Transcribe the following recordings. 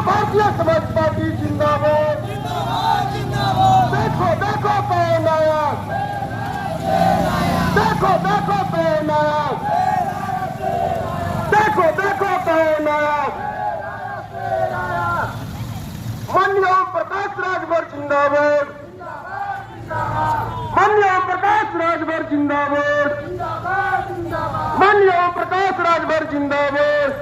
Bharatiya Samaj party जिंदाबाद। देखो देखो कौन आया, देखो देखो कौन आया, देखो देखो कौन आया। माननीय ओम प्रकाश राजभर जिंदाबाद, माननीय ओम प्रकाश राजभर जिंदाबाद, माननीय ओम प्रकाश राजभर जिंदाबाद।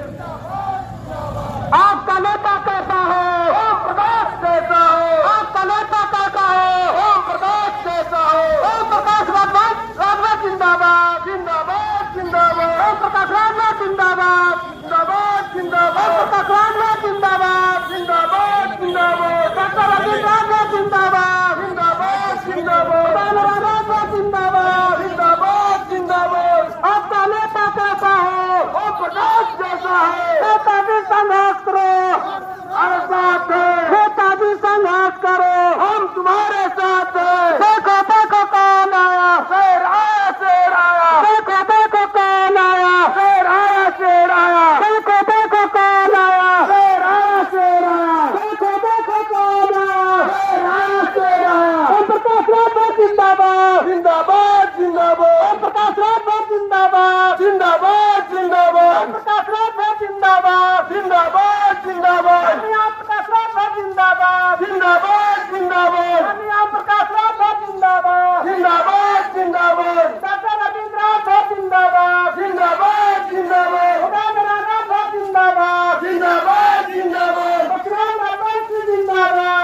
आपका नेता कैसा है? ओम प्रकाश कैसा है? आपका नेता कैसा है? ओम प्रकाश कैसा है? ओम प्रकाश राजभर जिंदाबाद, जिंदाबाद जिंदाबाद। ओम प्रकाश राजभर जिंदाबाद, जिंदाबाद जिंदाबाद। ओम प्रकाश राजभर जिंदाबाद, जिंदाबाद जिंदाबाद। डॉक्टर अजीत राजभर जिंदाबाद, जिंदाबाद जिंदाबाद। राजभर जिंदाबाद, जिंदाबाद जिंदाबाद। आपका नेता कैसा है? ओम प्रकाश जैसा है। नेताजी संघर्ष करो, हमारे साथ है। नेताजी संघर्ष करो, हम तुम्हारे साथ हैं। देखो देखो कौन आया, शेर आया, शेर आया। देखो देखो कौन आया, शेर आया, शेर आया। देखो देखो कौन आया, शेर आया, शेर आया। देखो देखो कौन आया, शेर आया, शेर आया। ओम प्रकाश राजभर जिंदाबाद, जिंदाबाद जिंदाबाद। ओम प्रकाश राजभर जिंदाबाद, जिंदाबाद जिंदाबाद। ओम प्रकाश राजभर जिंदाबाद, जिंदाबाद जिंदाबाद। ओम प्रकाश राजभर जिंदाबाद, जिंदाबाद जिंदाबाद। ओम प्रकाश राजभर जिंदाबाद, जिंदाबाद जिंदाबाद। डॉक्टर अजीत राजभर जिंदाबाद, जिंदाबाद जिंदाबाद। राजभर जिंदाबाद, जिंदाबाद जिंदाबाद। जिंदाबाद जिंदाबाद, जिंदाबाद जिंदाबाद।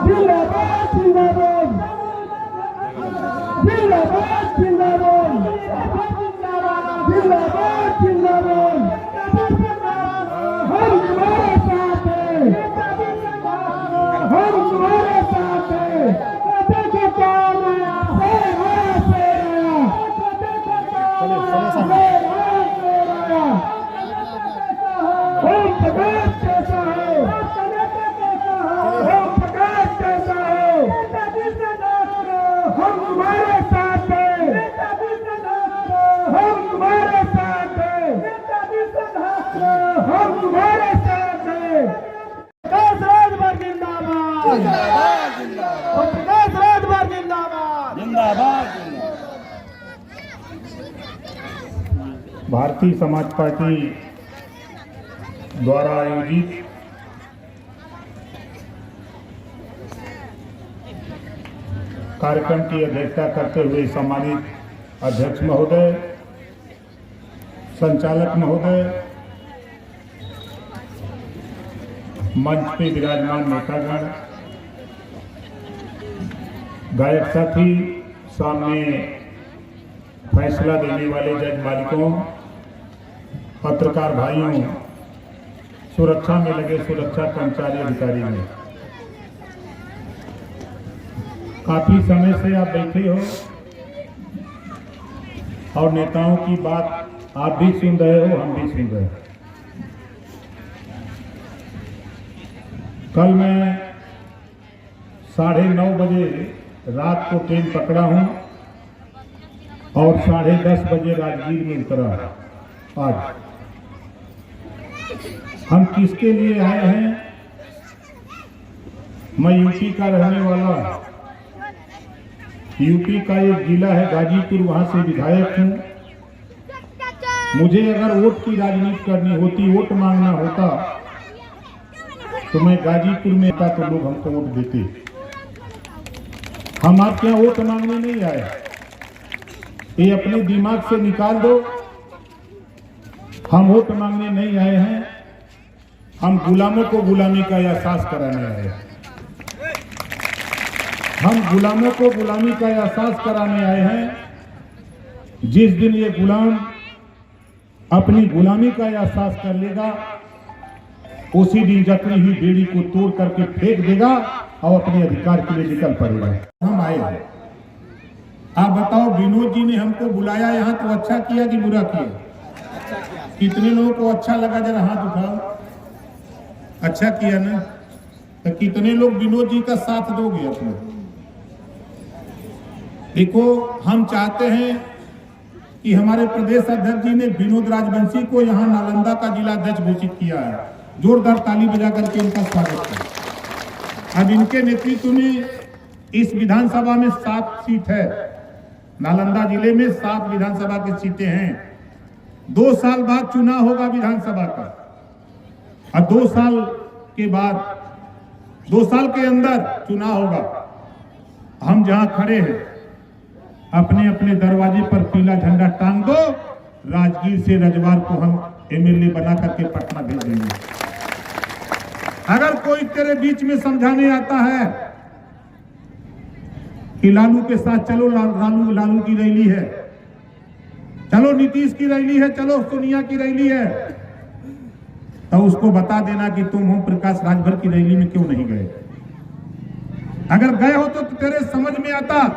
जिंदाबाद जिंदाबाद। अजय राजभर जिंदाबाद, जिंदाबाद जिंदाबाद। भारतीय समाज पार्टी द्वारा आयोजित कार्यक्रम की अध्यक्षता करते हुए सम्मानित अध्यक्ष महोदय, संचालक महोदय, मंच पे विराजमान नेतागण, गायक साथी, सामने फैसला देने वाले जज मालिकों, पत्रकार भाइयों, सुरक्षा में लगे सुरक्षा कर्मचारी अधिकारी हैं, काफी समय से आप बैठे हो और नेताओं की बात आप भी सुन रहे हो, हम भी सुन रहे हैं। कल मैं 9:30 बजे रात को ट्रेन पकड़ा हूं और 10:30 बजे राजगीर में उतरा। आज हम किसके लिए आए हैं? मैं यूपी का रहने वाला, यूपी का एक जिला है गाजीपुर, वहां से विधायक हूं। मुझे अगर वोट की राजनीति करनी होती, वोट मांगना होता, तो मैं गाजीपुर में था तो लोग हमको वोट देते। हम आपके यहाँ वोट मांगने नहीं आए, ये अपने दिमाग से निकाल दो। हम वोट मांगने नहीं आए हैं, हम गुलामों को गुलामी का एहसास कराने आए हैं। हम गुलामों को गुलामी का एहसास कराने आए हैं। जिस दिन ये गुलाम अपनी गुलामी का एहसास कर लेगा, उसी दिन जकड़ी हुई बेड़ी को तोड़ करके फेंक देगा और अपने अधिकार के लिए निकल पड़ेगा। हम आए हैं, आप बताओ, विनोद जी ने हमको बुलाया यहाँ तो अच्छा किया कि बुरा किया? कितने लोगों को अच्छा लगा? जरा हाथ उठाओ। अच्छा किया ना? तो कितने लोग विनोद जी का साथ दोगे अपने? देखो, हम चाहते हैं कि हमारे प्रदेश अध्यक्ष जी ने विनोद राजवंशी को यहाँ नालंदा का जिला अध्यक्ष घोषित किया है। जोरदार ताली बजा करके उनका स्वागत करें। अब इनके नेतृत्व में इस विधानसभा में 7 सीट है। नालंदा जिले में 7 विधानसभा की सीटें हैं। 2 साल बाद चुनाव होगा विधानसभा का, और 2 साल के बाद, 2 साल के अंदर चुनाव होगा। हम जहां खड़े हैं, अपने अपने दरवाजे पर पीला झंडा टांग दो। राजगीर से रजवार को हम एमएलए बना करके पटना भेज देंगे। अगर कोई तेरे बीच में समझाने आता है कि लालू के साथ चलो, लालू की रैली है, चलो नीतीश की रैली है, चलो सोनिया की रैली है, तो उसको बता देना कि तुम ओम प्रकाश राजभर की रैली में क्यों नहीं गए। अगर गए हो तो तेरे समझ में आता,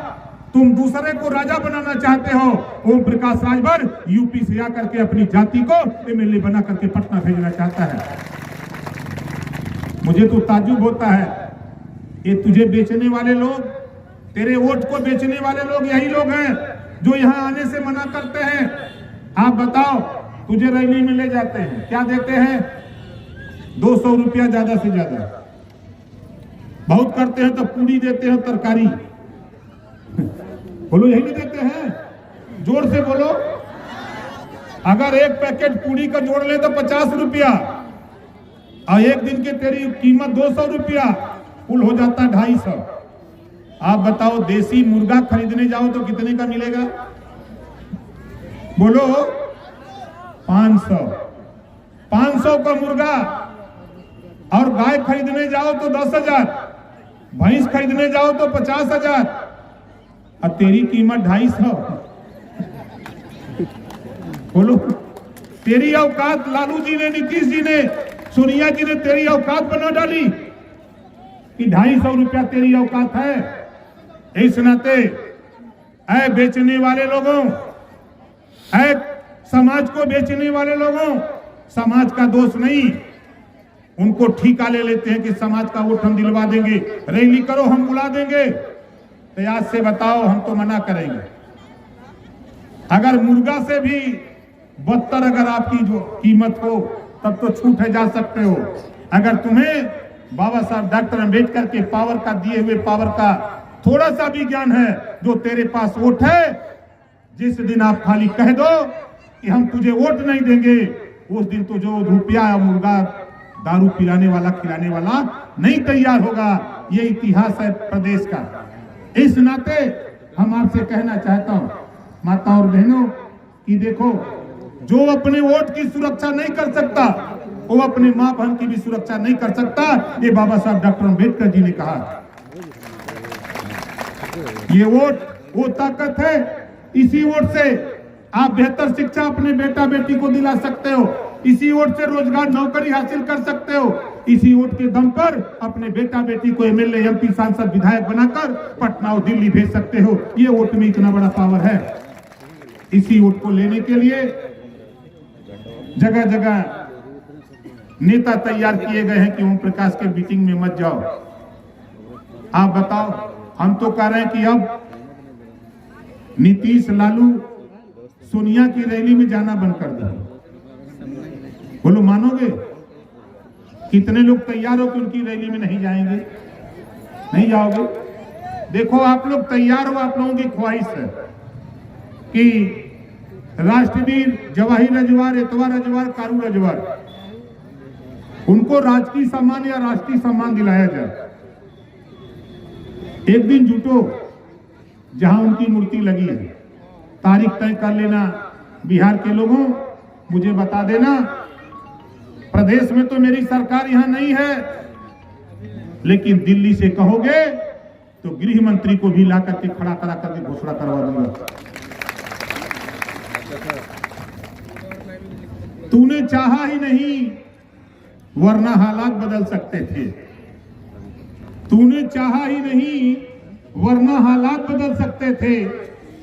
तुम दूसरे को राजा बनाना चाहते हो। ओम प्रकाश राजभर यूपी से आकर के अपनी जाति को एमएलए बना करके पटना भेजना चाहता है। मुझे तो ताज्जुब होता है, ये तुझे बेचने वाले लोग, तेरे वोट को बेचने वाले लोग यही लोग हैं जो यहाँ आने से मना करते हैं। आप बताओ, तुझे रैली में ले जाते हैं, क्या देते हैं? 200 रुपया ज्यादा से ज्यादा, बहुत करते हैं तो पूरी देते हैं, तरकारी। बोलो, यही नहीं देते हैं? जोर से बोलो। अगर एक पैकेट पूरी का जोड़ ले तो 50 रुपया, और एक दिन की तेरी कीमत 200 रुपया, कुल हो जाता 250। आप बताओ, देसी मुर्गा खरीदने जाओ तो कितने का मिलेगा? बोलो, 500। 500 का मुर्गा। और गाय खरीदने जाओ तो 10,000, भैंस खरीदने जाओ तो 50,000, और तेरी कीमत 250। बोलो, तेरी औकात लालू जी ने, नीतीश जी ने, सोनिया जी ने तेरी औकात बना डाली कि 250 रुपया तेरी औकात है। इस नाते ऐ बेचने वाले लोगों, ऐ समाज को बेचने वाले लोगों, समाज का दोष नहीं, उनको ठीका ले लेते हैं कि समाज का वोट हम दिलवा देंगे, रैली करो हम बुला देंगे। तो आज से बताओ, हम तो मना करेंगे। अगर मुर्गा से भी बदतर अगर आपकी जो कीमत हो, तब तो छूटे जा सकते हो। अगर तुम्हें बाबा साहब डॉक्टर अंबेडकर के पावर का, दिए हुए पावर का थोड़ा सा भी ज्ञान है, जो तेरे पास वोट है, जिस दिन आप खाली कह दो कि हम तुझे वोट नहीं देंगे, उस दिन तो जो रुपया मुर्गा दारू पिलाने वाला, खिलाने वाला नहीं तैयार होगा। ये इतिहास है प्रदेश का। इस नाते हम आपसे कहना चाहता हूं, माता और बहनों, कि देखो, जो अपने वोट की सुरक्षा नहीं कर सकता, वो अपने मां बहन की भी सुरक्षा नहीं कर सकता। ये बाबा साहब डॉक्टर अम्बेडकर जी ने कहा। ये वोट वो ताकत है, इसी वोट से आप बेहतर शिक्षा अपने बेटा बेटी को दिला सकते हो, इसी वोट से रोजगार नौकरी हासिल कर सकते हो, इसी वोट के दम पर अपने बेटा बेटी को एमएलए एमपी सांसद विधायक बनाकर पटना और दिल्ली भेज सकते हो। ये वोट में इतना बड़ा पावर है। इसी वोट को लेने के लिए जगह जगह नेता तैयार किए गए हैं कि ओम प्रकाश के मीटिंग में मत जाओ। आप बताओ, हम तो कह रहे हैं कि अब नीतीश लालू सोनिया की रैली में जाना बंद कर दो। बोलो मानोगे? कितने लोग तैयार हो कि उनकी रैली में नहीं जाएंगे? नहीं जाओगे? देखो आप लोग तैयार हो, आप लोगों की ख्वाहिश है कि राष्ट्रवीर जवाहिर रजवार, एतवा रजवार, कारू रजवार, उनको राजकीय सम्मान या राष्ट्रीय सम्मान दिलाया जाए। एक दिन जुटो जहां उनकी मूर्ति लगी है, तारीख तय कर लेना। बिहार के लोगों मुझे बता देना, प्रदेश में तो मेरी सरकार यहां नहीं है, लेकिन दिल्ली से कहोगे तो गृह मंत्री को भी ला करके खड़ा करा करके घोषणा करवा दूंगा। तूने चाहा ही नहीं, वरना हालात बदल सकते थे। तूने चाहा ही नहीं, वरना हालात बदल सकते थे।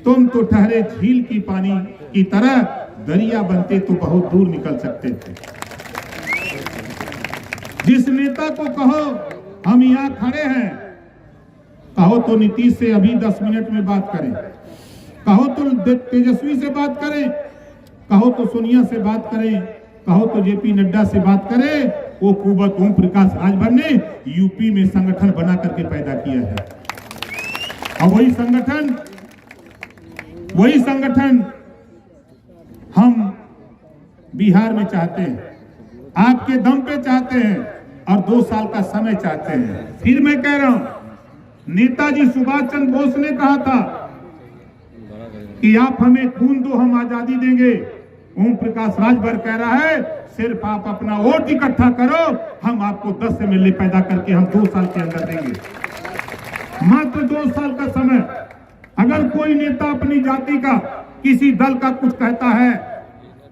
तुम तो ठहरे झील की पानी की तरह, दरिया बनते तो बहुत दूर निकल सकते थे। जिस नेता को कहो हम यहां खड़े हैं, कहो तो नीतीश से अभी 10 मिनट में बात करें, कहो तो तेजस्वी से बात करें, कहो तो सोनिया से बात करें, कहो तो जेपी नड्डा से बात करें, वो कुवत ओम प्रकाश राजभर ने यूपी में संगठन बना करके पैदा किया है। और वही संगठन हम बिहार में चाहते हैं, आपके दम पे चाहते हैं, और 2 साल का समय चाहते हैं। फिर मैं कह रहा हूं, नेताजी सुभाष चंद्र बोस ने कहा था कि आप हमें खून दो, हम आजादी देंगे। ओम प्रकाश राजभर कह रहा है, सिर्फ आप अपना वोट इकट्ठा करो, हम आपको 10 एमएलए पैदा करके हम 2 साल के अंदर देंगे। मात्र 2 साल का समय। अगर कोई नेता अपनी जाति का, किसी दल का कुछ कहता है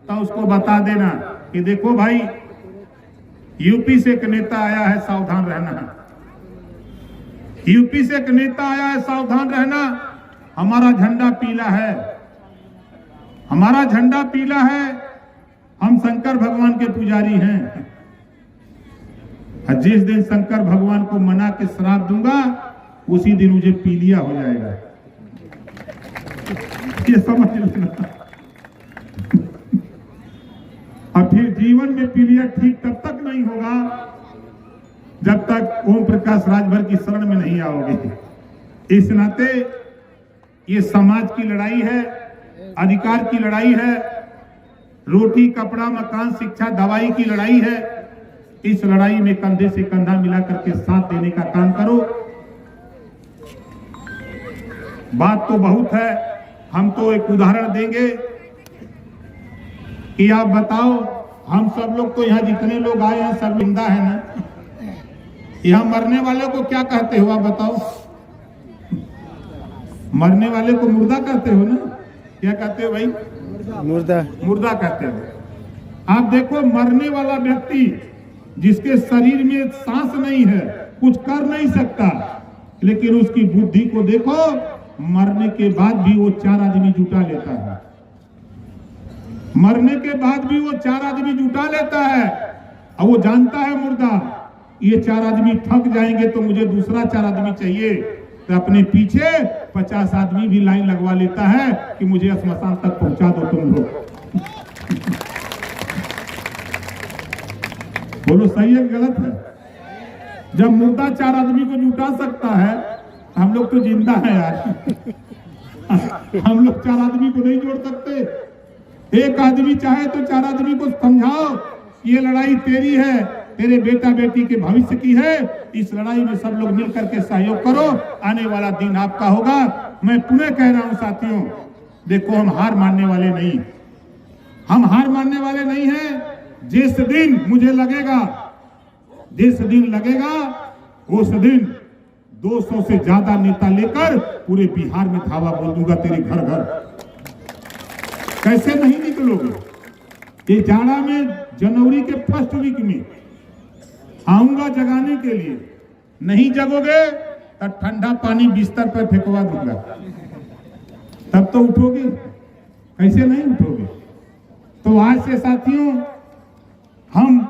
तो उसको बता देना कि देखो भाई, यूपी से एक नेता आया है, सावधान रहना। यूपी से एक नेता आया है, सावधान रहना। हमारा झंडा पीला है, हमारा झंडा पीला है, हम शंकर भगवान के पुजारी हैं। जिस दिन शंकर भगवान को मना के श्राप दूंगा, उसी दिन मुझे पीलिया हो जाएगा। ये समझ लेना। और फिर जीवन में पीलिया ठीक तब तक नहीं होगा जब तक ओम प्रकाश राजभर की शरण में नहीं आओगे। इस नाते ये समाज की लड़ाई है, अधिकार की लड़ाई है, रोटी कपड़ा मकान शिक्षा दवाई की लड़ाई है। इस लड़ाई में कंधे से कंधा मिला करके साथ देने का काम करो। बात तो बहुत है, हम तो एक उदाहरण देंगे कि आप बताओ, हम सब लोग तो यहाँ जितने लोग आए हैं सब जिंदा है ना? यहाँ मरने वाले को क्या कहते हो आप बताओ? मरने वाले को मुर्दा कहते हो ना? क्या कहते हो भाई? मुर्दा कहते हो। आप देखो, मरने वाला व्यक्ति जिसके शरीर में सांस नहीं है, कुछ कर नहीं सकता, लेकिन उसकी बुद्धि को देखो, मरने के बाद भी वो 4 आदमी जुटा लेता है। मरने के बाद भी वो 4 आदमी जुटा लेता है। और वो जानता है मुर्दा, ये 4 आदमी थक जाएंगे तो मुझे दूसरा 4 आदमी चाहिए, तो अपने पीछे 50 आदमी भी लाइन लगवा लेता है कि मुझे श्मशान तक पहुंचा दो तुम लोग। बोलो सही है गलत है? जब मुर्दा 4 आदमी को जुटा सकता है, हम लोग तो जिंदा है यार। हम लोग 4 आदमी को नहीं जोड़ सकते। एक आदमी चाहे तो 4 आदमी को समझाओ, ये लड़ाई तेरी है, तेरे बेटा बेटी के भविष्य की है। इस लड़ाई में सब लोग मिलकर के सहयोग करो, आने वाला दिन आपका होगा। मैं पुनः कह रहा हूं साथियों, देखो हम हार मानने वाले नहीं, हम हार मानने वाले नहीं हैं। जिस दिन मुझे लगेगा, जिस दिन लगेगा उस दिन 200 से ज्यादा नेता लेकर पूरे बिहार में धावा बोल दूंगा तेरे घर घर। कैसे नहीं निकलोगे? ये जाड़ा में जनवरी के फर्स्ट वीक में आऊंगा जगाने के लिए, नहीं जगोगे तो ठंडा पानी बिस्तर पर फेंकवा दूंगा, तब तो उठोगे, कैसे नहीं उठोगे? तो आज से साथियों हम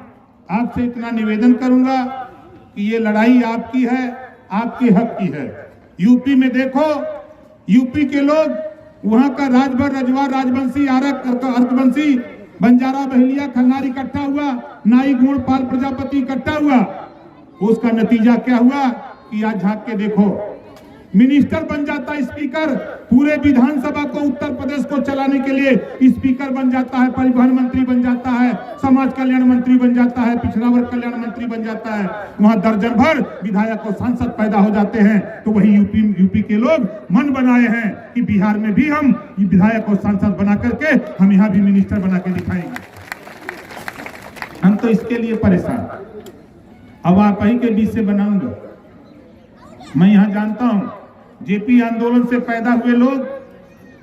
आपसे इतना निवेदन करूंगा कि ये लड़ाई आपकी है, आपके हक की है। यूपी में देखो, यूपी के लोग वहां का राजभर, रजवा, राजवंशी, आरक, अर्कवंशी, बंजारा, बहलिया, खंगार इकट्ठा हुआ, नाई, गोंड, पाल, प्रजापति इकट्ठा हुआ। उसका नतीजा क्या हुआ कि आज झांक के देखो, मिनिस्टर बन जाता स्पीकर, पूरे विधानसभा को, उत्तर प्रदेश को चलाने के लिए स्पीकर बन जाता है, परिवहन मंत्री बन जाता है, समाज कल्याण मंत्री बन जाता है, पिछड़ा वर्ग कल्याण मंत्री बन जाता है। वहां दर्जन भर विधायक और सांसद पैदा हो जाते हैं। तो वही यूपी के लोग मन बनाए हैं कि बिहार में भी हम विधायक और सांसद बना करके हम यहाँ भी मिनिस्टर बना के दिखाएंगे। हम तो इसके लिए परेशान। अब आप ही के बीच से बनाऊंगा। मैं यहाँ जानता हूं जेपी आंदोलन से पैदा हुए लोग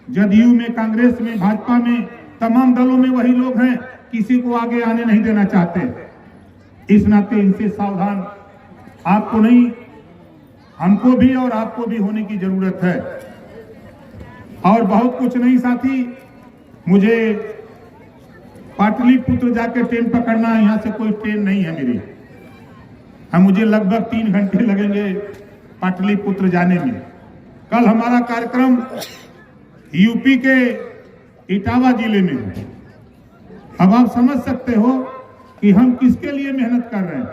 जदयू में, कांग्रेस में, भाजपा में, तमाम दलों में वही लोग हैं, किसी को आगे आने नहीं देना चाहते। इस नाते इनसे सावधान आपको नहीं, हमको भी और आपको भी होने की जरूरत है। और बहुत कुछ नहीं साथी, मुझे पाटलिपुत्र जाके ट्रेन पकड़ना है, यहाँ से कोई ट्रेन नहीं है मेरी। मुझे लगभग 3 घंटे लगेंगे पाटलिपुत्र जाने में। कल हमारा कार्यक्रम यूपी के इटावा जिले में है। अब आप समझ सकते हो कि हम किसके लिए मेहनत कर रहे हैं।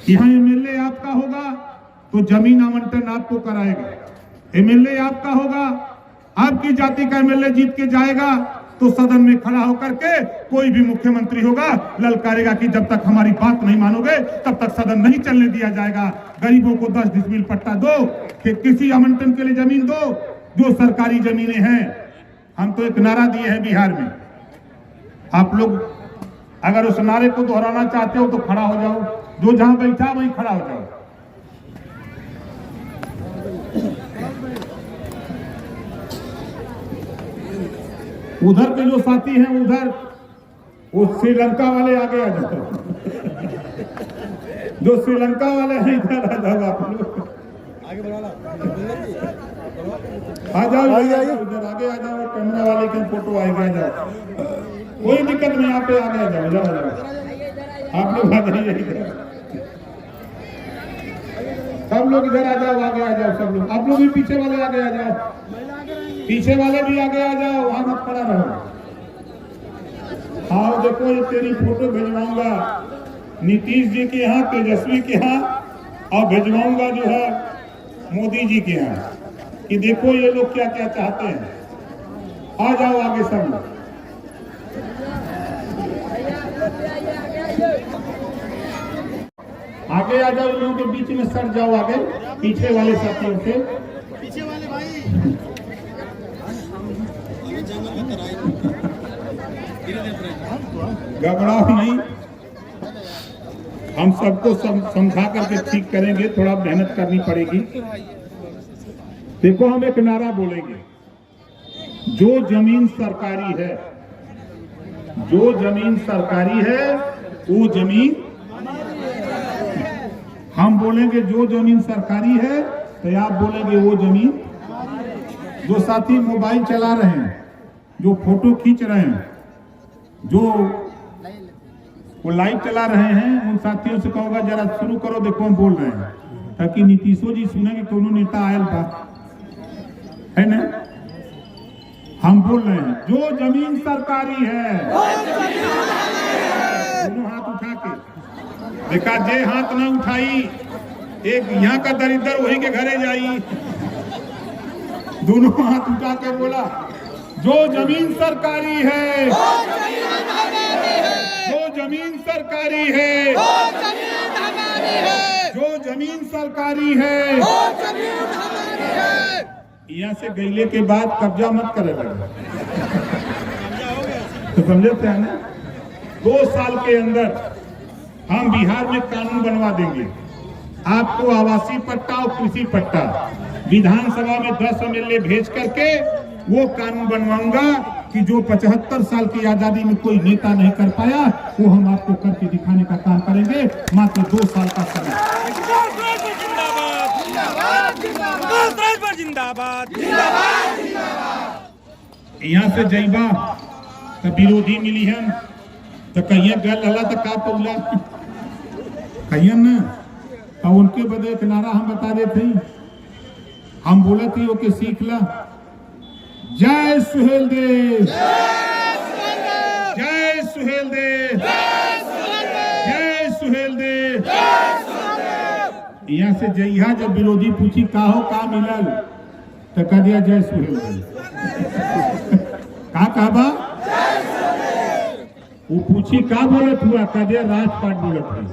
यहाँ एमएलए आपका होगा तो जमीन आवंटन आपको कराएगा, एमएलए आपका होगा, आपकी जाति का एमएलए जीत के जाएगा तो सदन में खड़ा होकर के कोई भी मुख्यमंत्री होगा ललकारेगा कि जब तक हमारी बात नहीं मानोगे तब तक सदन नहीं चलने दिया जाएगा। गरीबों को 10 डिसमिल पट्टा दो, किसी आवंटन के लिए जमीन दो, जो सरकारी जमीनें हैं। हम तो एक नारा दिए हैं बिहार में, आप लोग अगर उस नारे को दोहराना चाहते हो तो खड़ा हो जाओ, जो जहां बैठा वहीं खड़ा हो जाओ। उधर के जो साथी हैं उधर, वो श्रीलंका वाले आगे आ जाओ, जो श्रीलंका वाले हैं इधर आ जाओ, आप लोग आ जाओ, इधर आगे आ जाओ, कैमरा वाले के फोटो आएगा, आ जाओ, कोई दिक्कत नहीं, आप आगे आ जाओ, इधर आ जाओ, आप लोग आ जाइए इधर, सब लोग इधर आ जाओ, आगे आ जाओ सब लोग, आप लोग भी पीछे वाले आगे आ जाओ, पीछे वाले भी आगे आ जाओ, वहां मत खड़ा रहो। हाँ देखो, ये तेरी फोटो भेजवाऊंगा नीतीश जी के यहाँ, तेजस्वी के यहाँ, और भेजवाऊंगा जो है मोदी जी के यहाँ, कि देखो ये लोग क्या क्या चाहते हैं। आ जाओ आगे सब लोग, आगे आ जाओ, लोगों के बीच में सट जाओ आगे, पीछे वाले साथियों से, पीछे वाले भाई घबराओ नहीं, हम सबको समझा करके ठीक करेंगे, थोड़ा मेहनत करनी पड़ेगी। देखो हम एक नारा बोलेंगे, जो जमीन सरकारी है, जो जमीन सरकारी है वो जमीन, हम बोलेंगे जो जमीन सरकारी है, तो आप बोलेंगे वो जमीन। जो साथी मोबाइल चला रहे हैं, जो फोटो खींच रहे हैं, जो वो लाइव चला रहे हैं, उन साथियों से कहूंगा जरा शुरू करो, देखो हम बोल रहे हैं, ताकि नीतीशो जी सुनेंगे कोनो नेता आयल बा, है ना। हम बोल रहे हैं जो जमीन सरकारी है, दोनों हाथ उठा के देखा, जे हाथ ना उठाई एक यहाँ का दरिद्र वही के घरे जाई, दोनों हाथ उठा के बोला जो जमीन सरकारी है, जो जमीन सरकारी है, जो जमीन सरकारी है, यहाँ से गईले के बाद कब्जा मत करे लगे, तो समझे थे ना, 2 साल के अंदर हम बिहार में कानून बनवा देंगे। आपको आवासीय पट्टा और कृषि पट्टा विधानसभा में 10 एमएलए भेज करके वो कानून बनवाऊंगा कि जो 75 साल की आजादी में कोई नेता नहीं कर पाया, वो हम आपको करके दिखाने का काम करेंगे। मात्र 2 साल का समय। यहाँ से जईबा तो विरोधी मिली हम तो कहिए गल अला तो का पौला कहिए न। और उनके बदले एक नारा हम बता देते हैं, हम बोले थे ओके सीख ला। जय सुहेल देव, जय सुहेल देव, जय सुहेल देव। यहाँ से जइहा जब विरोधी पूछी का हो का मिलल तो कह दिया जय सुहेल देव। का कहबा वो पूछी का बोलत हुआ, कह दिया राजपाट बोलत हुआ।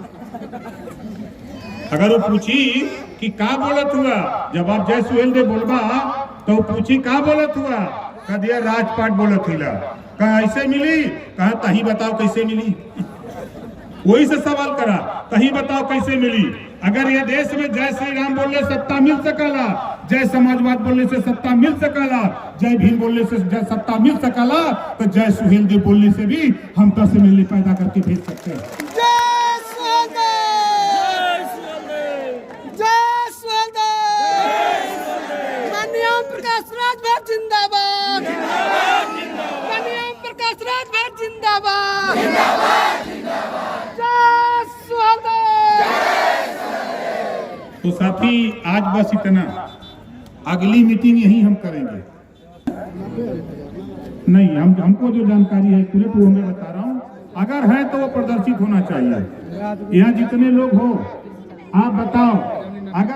अगर वो पूछी कि का बोलत हुआ, जब आप जय सुहेल देव बोलबा तो पूछी का बोलत हुआ, कह दिया राजपाट बोलत हुआ। कहा ऐसे मिली, कहा तही बताओ कैसे मिली। वही से सवाल करा, तही बताओ कैसे मिली। अगर ये देश में जय श्री राम बोलने से सत्ता मिल सकला, जय समाजवाद बोलने से सत्ता मिल सकला, जय भीम बोलने से सत्ता मिल सकला, तो जय सुहेल देव बोलने से भी हम 10 एमएलए पैदा करके भेज सकते हैं। जिंदाबाद, कन्हैया प्रकाश राजभर जिंदाबाद, जय सुहेल देव। तो साथी आज बस इतना, अगली मीटिंग यही हम करेंगे। नहीं, हमको जो जानकारी है पूरे वो मैं बता रहा हूँ। अगर है तो वो प्रदर्शित होना चाहिए। यहाँ जितने लोग हो आप बताओ